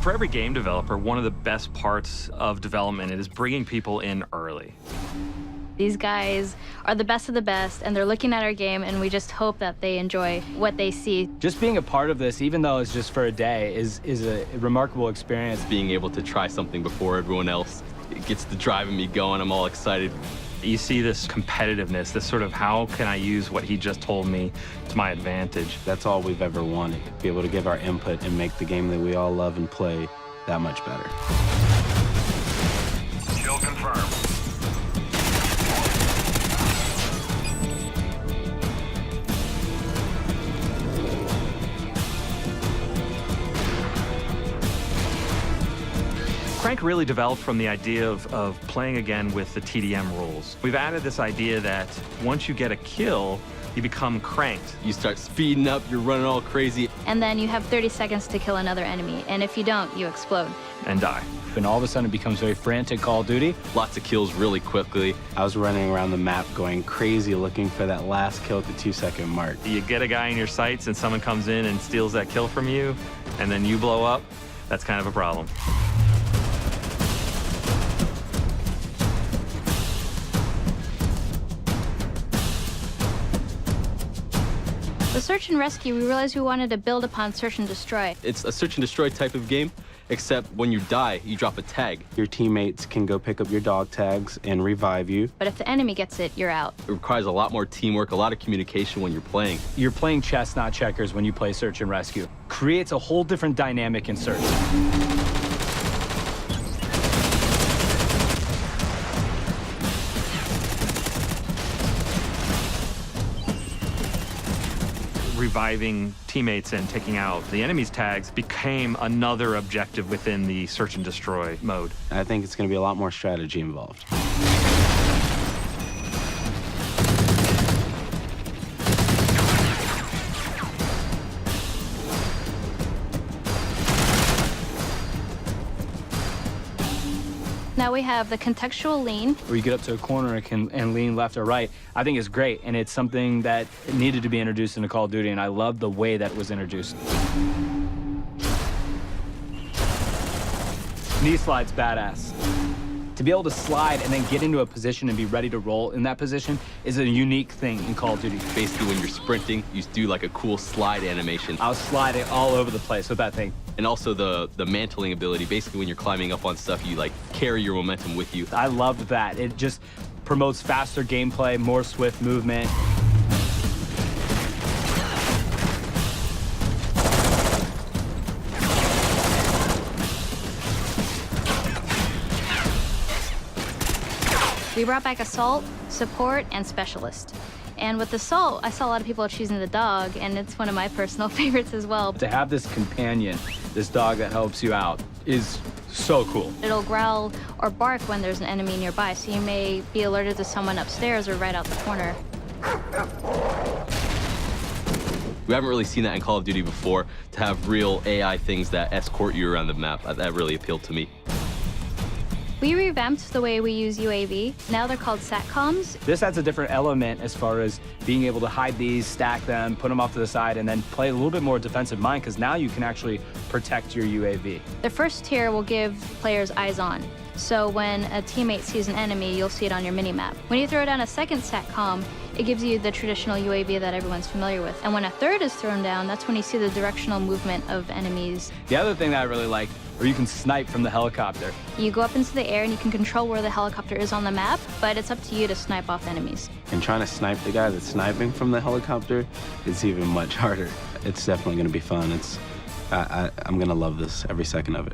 For every game developer, one of the best parts of development is bringing people in early. These guys are the best of the best, and they're looking at our game, and we just hope that they enjoy what they see. Just being a part of this, even though it's just for a day, is a remarkable experience. Being able to try something before everyone else, it gets the driving me going. I'm all excited. You see this competitiveness, this sort of how can I use what he just told me to my advantage. That's all we've ever wanted, be able to give our input and make the game that we all love and play that much better. Kill confirmed. Crank really developed from the idea of playing again with the TDM rules. We've added this idea that once you get a kill, you become cranked. You start speeding up, you're running all crazy. And then you have 30 seconds to kill another enemy, and if you don't, you explode. And die. And all of a sudden it becomes very frantic Call of Duty. Lots of kills really quickly. I was running around the map going crazy looking for that last kill at the 2-second mark. You get a guy in your sights and someone comes in and steals that kill from you, and then you blow up, that's kind of a problem. With Search and Rescue, we realized we wanted to build upon Search and Destroy. It's a search and destroy type of game, except when you die, you drop a tag. Your teammates can go pick up your dog tags and revive you. But if the enemy gets it, you're out. It requires a lot more teamwork, a lot of communication when you're playing. You're playing chess, not checkers, when you play Search and Rescue. Creates a whole different dynamic in Search. Reviving teammates and taking out the enemy's tags became another objective within the search and destroy mode. I think it's going to be a lot more strategy involved. Now we have the contextual lean. Where you get up to a corner and lean left or right. I think it's great, and it's something that needed to be introduced into Call of Duty, and I love the way that it was introduced. Knee slide's badass. To be able to slide and then get into a position and be ready to roll in that position is a unique thing in Call of Duty. Basically, when you're sprinting, you do like a cool slide animation. I was sliding all over the place with that thing. And also the mantling ability. Basically, when you're climbing up on stuff, you like carry your momentum with you. I loved that. It just promotes faster gameplay, more swift movement. We brought back Assault, Support, and Specialist. And with Assault, I saw a lot of people choosing the dog, and it's one of my personal favorites as well. To have this companion, this dog that helps you out, is so cool. It'll growl or bark when there's an enemy nearby, so you may be alerted to someone upstairs or right out the corner. We haven't really seen that in Call of Duty before, to have real AI things that escort you around the map. That really appealed to me. We revamped the way we use UAV. Now they're called SATCOMs. This adds a different element as far as being able to hide these, stack them, put them off to the side, and then play a little bit more defensive mind, because now you can actually protect your UAV. The first tier will give players eyes on. So when a teammate sees an enemy, you'll see it on your minimap. When you throw down a second SATCOM, it gives you the traditional UAV that everyone's familiar with. And when a third is thrown down, that's when you see the directional movement of enemies. The other thing that I really like, where you can snipe from the helicopter. You go up into the air and you can control where the helicopter is on the map, but it's up to you to snipe off enemies. And trying to snipe the guy that's sniping from the helicopter is even much harder. It's definitely going to be fun. I'm going to love this every second of it.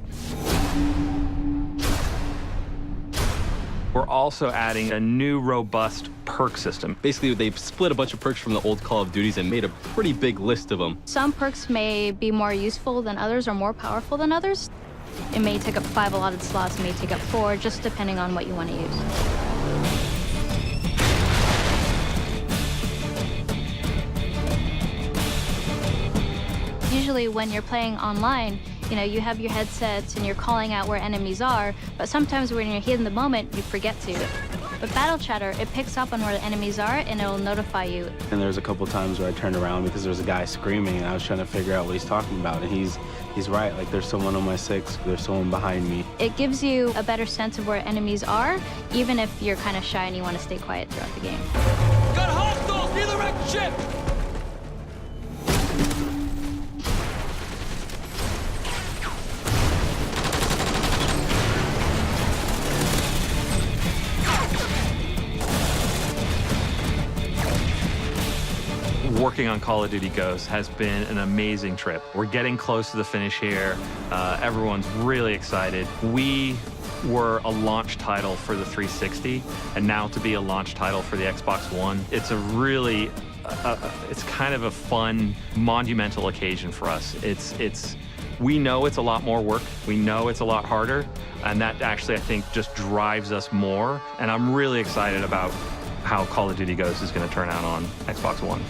We're also adding a new robust perk system. Basically, they've split a bunch of perks from the old Call of Duties and made a pretty big list of them. Some perks may be more useful than others or more powerful than others. It may take up 5 allotted slots, it may take up 4, just depending on what you want to use. Usually when you're playing online, you have your headsets and you're calling out where enemies are, but sometimes when you're here in the moment, you forget to. But Battle Chatter, it picks up on where the enemies are and it'll notify you. And there's a couple times where I turned around because there was a guy screaming and I was trying to figure out what he's talking about, and he's he's right. Like, there's someone on my 6, there's someone behind me. It gives you a better sense of where enemies are, even if you're kind of shy and you want to stay quiet throughout the game. Got hostiles near the wrecked ship! Working on Call of Duty Ghosts has been an amazing trip. We're getting close to the finish here. Everyone's really excited. We were a launch title for the 360, and now to be a launch title for the Xbox One, it's a really, it's kind of a fun, monumental occasion for us. We know it's a lot more work. We know it's a lot harder, and that actually, I think, just drives us more. And I'm really excited about how Call of Duty Ghosts is going to turn out on Xbox One.